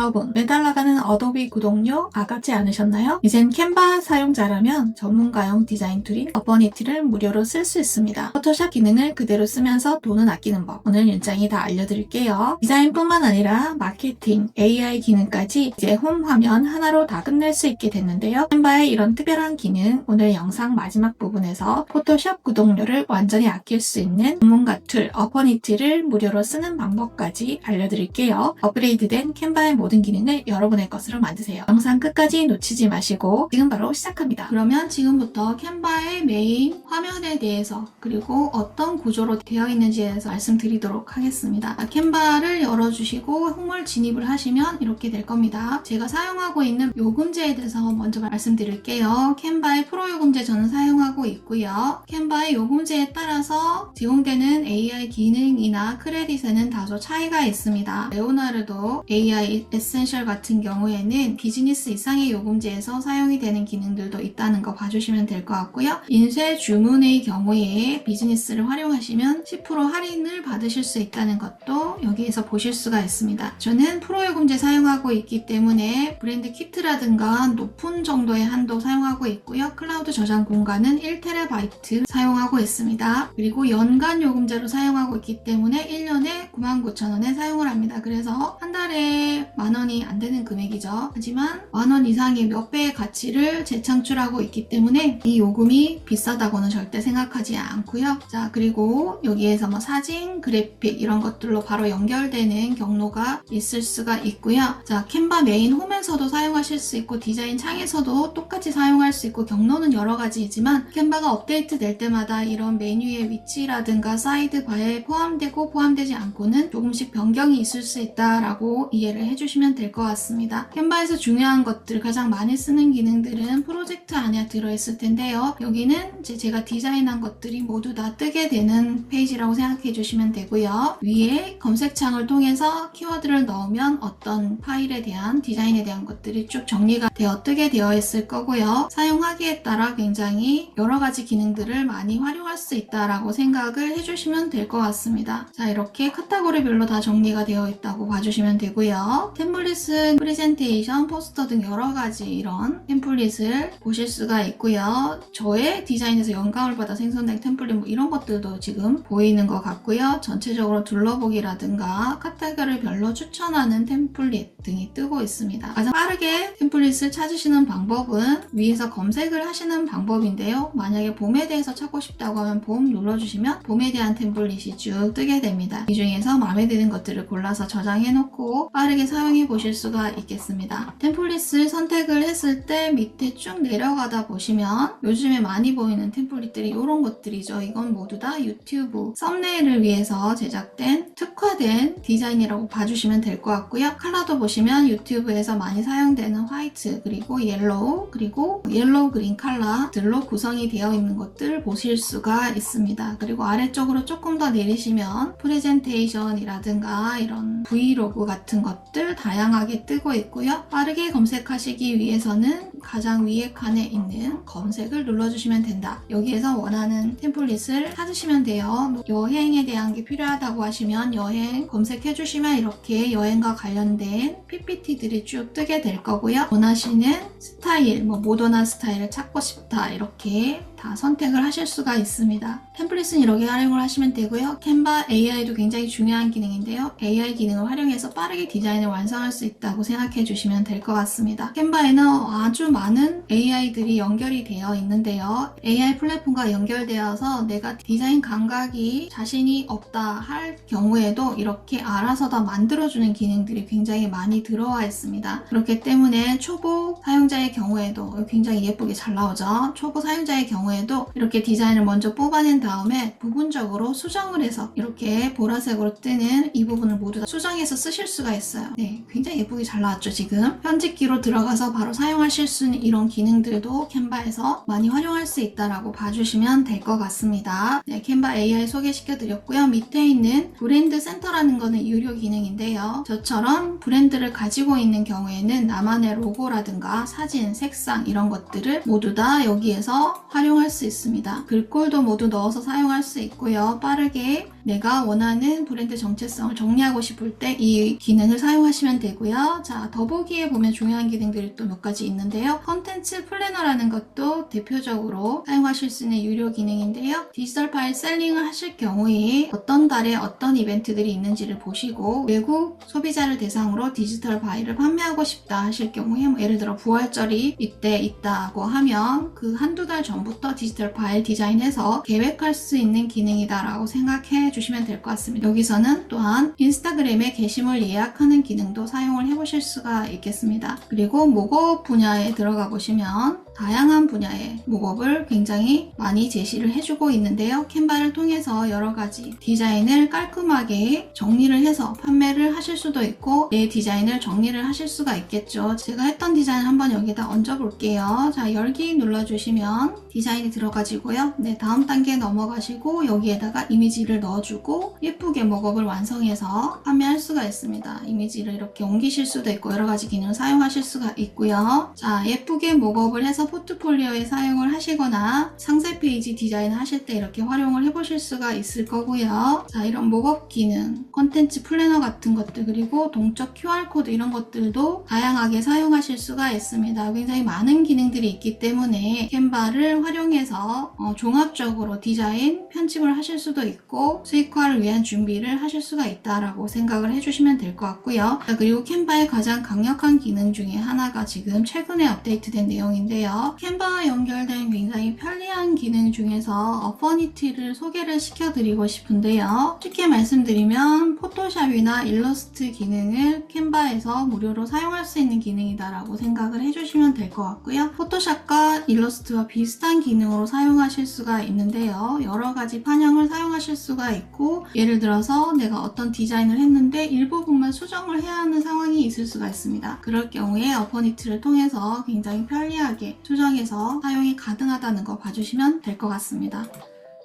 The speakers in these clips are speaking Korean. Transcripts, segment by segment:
여러분, 매달 나가는 어도비 구독료 아깝지 않으셨나요? 이젠 캔바 사용자라면 전문가용 디자인 툴인 어퍼니티를 무료로 쓸 수 있습니다. 포토샵 기능을 그대로 쓰면서 돈은 아끼는 법, 오늘 일장이 다 알려드릴게요. 디자인뿐만 아니라 마케팅, AI 기능까지 이제 홈 화면 하나로 다 끝낼 수 있게 됐는데요. 캔바의 이런 특별한 기능, 오늘 영상 마지막 부분에서 포토샵 구독료를 완전히 아낄 수 있는 전문가 툴 어퍼니티를 무료로 쓰는 방법까지 알려드릴게요. 업그레이드된 캔바의 모든 기능을 여러분의 것으로 만드세요. 영상 끝까지 놓치지 마시고 지금 바로 시작합니다. 그러면 지금부터 캔바의 메인 화면에 대해서 그리고 어떤 구조로 되어 있는지에 대해서 말씀드리도록 하겠습니다. 캔바를 열어주시고 홈을 진입을 하시면 이렇게 될 겁니다. 제가 사용하고 있는 요금제에 대해서 먼저 말씀드릴게요. 캔바의 프로 요금제 저는 사용하고 있고요. 캔바의 요금제에 따라서 제공되는 AI 기능이나 크레딧에는 다소 차이가 있습니다. 레오나르도 AI 에센셜 같은 경우에는 비즈니스 이상의 요금제에서 사용이 되는 기능들도 있다는 거 봐주시면 될 것 같고요. 인쇄 주문의 경우에 비즈니스를 활용하시면 10% 할인을 받으실 수 있다는 것도 여기에서 보실 수가 있습니다. 저는 프로 요금제 사용하고 있기 때문에 브랜드 키트라든가 높은 정도의 한도 사용하고 있고요. 클라우드 저장 공간은 1TB 사용하고 있습니다. 그리고 연간 요금제로 사용하고 있기 때문에 1년에 99,000원에 사용을 합니다. 그래서 한 달에 만원이 안 되는 금액이죠. 하지만 만원 이상의 몇 배의 가치를 재창출하고 있기 때문에 이 요금이 비싸다고는 절대 생각하지 않고요. 자, 그리고 여기에서 뭐 사진, 그래픽 이런 것들로 바로 연결되는 경로가 있을 수가 있고요. 자, 캔바 메인 홈에서도 사용하실 수 있고 디자인 창에서도 똑같이 사용할 수 있고 경로는 여러 가지이지만 캔바가 업데이트 될 때마다 이런 메뉴의 위치라든가 사이드바에 포함되고 포함되지 않고는 조금씩 변경이 있을 수 있다라고 이해를 해주시면 될 것 같습니다. 캔바에서 중요한 것들, 가장 많이 쓰는 기능들은 프로젝트 안에 들어있을 텐데요. 여기는 이제 제가 디자인한 것들이 모두 다 뜨게 되는 페이지라고 생각해 주시면 되고요. 위에 검색창을 통해서 키워드를 넣으면 어떤 파일에 대한 디자인에 대한 것들이 쭉 정리가 되어 뜨게 되어 있을 거고요. 사용하기에 따라 굉장히 여러 가지 기능들을 많이 활용할 수 있다라고 생각을 해주시면 될 것 같습니다. 자, 이렇게 카테고리별로 다 정리가 되어 있다고 봐주시면 되고요. 템플릿은 프레젠테이션, 포스터 등 여러 가지 이런 템플릿을 보실 수가 있고요. 저의 디자인에서 영감을 받아 생성된 템플릿 뭐 이런 것들도 지금 보이는 것 같고요. 전체적으로 둘러보기라든가 카테고리별로 추천하는 템플릿 등이 뜨고 있습니다. 가장 빠르게 템플릿을 찾으시는 방법은 위에서 검색을 하시는 방법인데요. 만약에 봄에 대해서 찾고 싶다고 하면 봄 눌러주시면 봄에 대한 템플릿이 쭉 뜨게 됩니다. 이 중에서 마음에 드는 것들을 골라서 저장해 놓고 빠르게 사용해 보실 수가 있겠습니다. 템플릿을 선택을 했을 때 밑에 쭉 내려가다 보시면 요즘에 많이 보이는 템플릿들이 이런 것들이죠. 이건 모두 다 유튜브 썸네일을 위해서 제작된 특화된 디자인이라고 봐주시면 될 것 같고요. 컬러도 보시면 유튜브에서 많이 사용되는 화이트 그리고 옐로우 그리고 옐로우 그린 컬러들로 구성이 되어 있는 것들 보실 수가 있습니다. 그리고 아래쪽으로 조금 더 내리시면 프레젠테이션이라든가 이런 브이로그 같은 것들 다양하게 뜨고 있고요. 빠르게 검색하시기 위해서는 가장 위에 칸에 있는 검색을 눌러주시면 된다. 여기에서 원하는 템플릿을 찾으시면 돼요. 여행에 대한 게 필요하다고 하시면 여행 검색해주시면 이렇게 여행과 관련된 PPT들이 쭉 뜨게 될 거고요. 원하시는 스타일, 뭐 모던한 스타일을 찾고 싶다 이렇게 다 선택을 하실 수가 있습니다. 템플릿은 이렇게 활용을 하시면 되고요. 캔바 AI도 굉장히 중요한 기능인데요. AI 기능을 활용해서 빠르게 디자인을 완성할 수 있다고 생각해 주시면 될 것 같습니다. 캔바에는 아주 많은 AI들이 연결이 되어 있는데요. AI 플랫폼과 연결되어서 내가 디자인 감각이 자신이 없다 할 경우에도 이렇게 알아서 다 만들어주는 기능들이 굉장히 많이 들어와 있습니다. 그렇기 때문에 초보 사용자의 경우에도 굉장히 예쁘게 잘 나오죠. 초보 사용자의 경우에도 이렇게 디자인을 먼저 뽑아낸 다음에 부분적으로 수정을 해서 이렇게 보라색으로 뜨는 이 부분을 모두 다 수정해서 쓰실 수가 있어요. 네, 굉장히 예쁘게 잘 나왔죠. 지금 편집기로 들어가서 바로 사용하실 수 있는 이런 기능들도 캔바에서 많이 활용할 수 있다라고 봐주시면 될 것 같습니다. 네, 캔바 AI 소개시켜드렸고요. 밑에 있는 브랜드 센터라는 거는 유료 기능인데요. 저처럼 브랜드를 가지고 있는 경우에는 나만의 로고라든가 사진, 색상 이런 것들을 모두 다 여기에서 활용할 수 있습니다. 글꼴도 모두 넣어서 사용할 수 있고요. 빠르게 내가 원하는 브랜드 정체성을 정리하고 싶을 때 이 기능을 사용하시면 되고요. 자, 더보기에 보면 중요한 기능들이 또 몇 가지 있는데요. 컨텐츠 플래너라는 것도 대표적으로 사용하실 수 있는 유료 기능인데요. 디지털 파일 셀링을 하실 경우에 어떤 달에 어떤 이벤트들이 있는지를 보시고 외국 소비자를 대상으로 디지털 파일을 판매하고 싶다 하실 경우에 예를 들어 부활절이 이때 있다고 하면 그 한두 달 전부터 디지털 파일 디자인해서 계획할 수 있는 기능이다 라고 생각해 주시면 될 것 같습니다. 여기서는 또한 인스타그램에 게시물 예약하는 기능도 사용을 해보실 수가 있겠습니다. 그리고 목업 분야에 들어가 보시면 다양한 분야의 목업을 굉장히 많이 제시를 해주고 있는데요. 캔바를 통해서 여러 가지 디자인을 깔끔하게 정리를 해서 판매를 하실 수도 있고 내 디자인을 정리를 하실 수가 있겠죠. 제가 했던 디자인 한번 여기다 얹어 볼게요. 자, 열기 눌러주시면 디자인이 들어가지고요. 네, 다음 단계 넘어가시고 여기에다가 이미지를 넣어주고 예쁘게 목업을 완성해서 판매할 수가 있습니다. 이미지를 이렇게 옮기실 수도 있고 여러 가지 기능을 사용하실 수가 있고요. 자, 예쁘게 목업을 해서 포트폴리오에 사용을 하시거나 상세 페이지 디자인을 하실 때 이렇게 활용을 해보실 수가 있을 거고요. 자, 이런 목업 기능, 콘텐츠 플래너 같은 것들 그리고 동적 QR코드 이런 것들도 다양하게 사용하실 수가 있습니다. 굉장히 많은 기능들이 있기 때문에 캔바를 활용해서 종합적으로 디자인, 편집을 하실 수도 있고 수익화를 위한 준비를 하실 수가 있다라고 생각을 해주시면 될 것 같고요. 자, 그리고 캔바의 가장 강력한 기능 중에 하나가 지금 최근에 업데이트된 내용인데요. 캔바와 연결된 굉장히 편리한 기능 중에서 어퍼니티를 소개를 시켜드리고 싶은데요. 쉽게 말씀드리면 포토샵이나 일러스트 기능을 캔바에서 무료로 사용할 수 있는 기능이다라고 생각을 해주시면 될 것 같고요. 포토샵과 일러스트와 비슷한 기능으로 사용하실 수가 있는데요. 여러 가지 판형을 사용하실 수가 있고 예를 들어서 내가 어떤 디자인을 했는데 일부분만 수정을 해야 하는 상황이 있을 수가 있습니다. 그럴 경우에 어퍼니티를 통해서 굉장히 편리하게 수정해서 사용이 가능하다는 거 봐주시면 될 것 같습니다.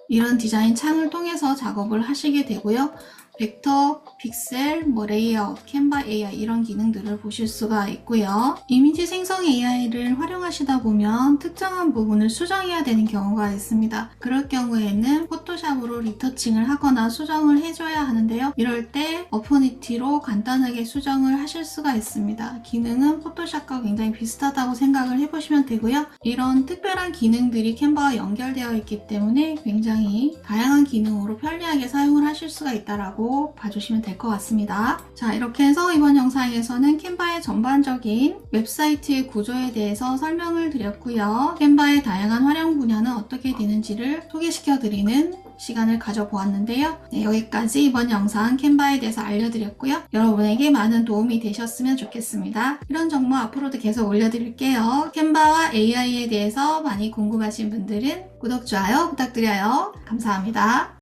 이런 디자인 창을 통해서 작업을 하시게 되고요. 벡터, 픽셀, 레이아웃, 캔바 AI 이런 기능들을 보실 수가 있고요. 이미지 생성 AI를 활용하시다 보면 특정한 부분을 수정해야 되는 경우가 있습니다. 그럴 경우에는 포토샵으로 리터칭을 하거나 수정을 해줘야 하는데요. 이럴 때 어퍼니티로 간단하게 수정을 하실 수가 있습니다. 기능은 포토샵과 굉장히 비슷하다고 생각을 해보시면 되고요. 이런 특별한 기능들이 캔바와 연결되어 있기 때문에 굉장히 다양한 기능으로 편리하게 사용을 하실 수가 있다라고 봐주시면 될 것 같습니다. 자, 이렇게 해서 이번 영상에서는 캔바의 전반적인 웹사이트의 구조에 대해서 설명을 드렸고요. 캔바의 다양한 활용 분야는 어떻게 되는지를 소개시켜드리는 시간을 가져보았는데요. 네, 여기까지 이번 영상 캔바에 대해서 알려드렸고요. 여러분에게 많은 도움이 되셨으면 좋겠습니다. 이런 정보 앞으로도 계속 올려드릴게요. 캔바와 AI에 대해서 많이 궁금하신 분들은 구독, 좋아요 부탁드려요. 감사합니다.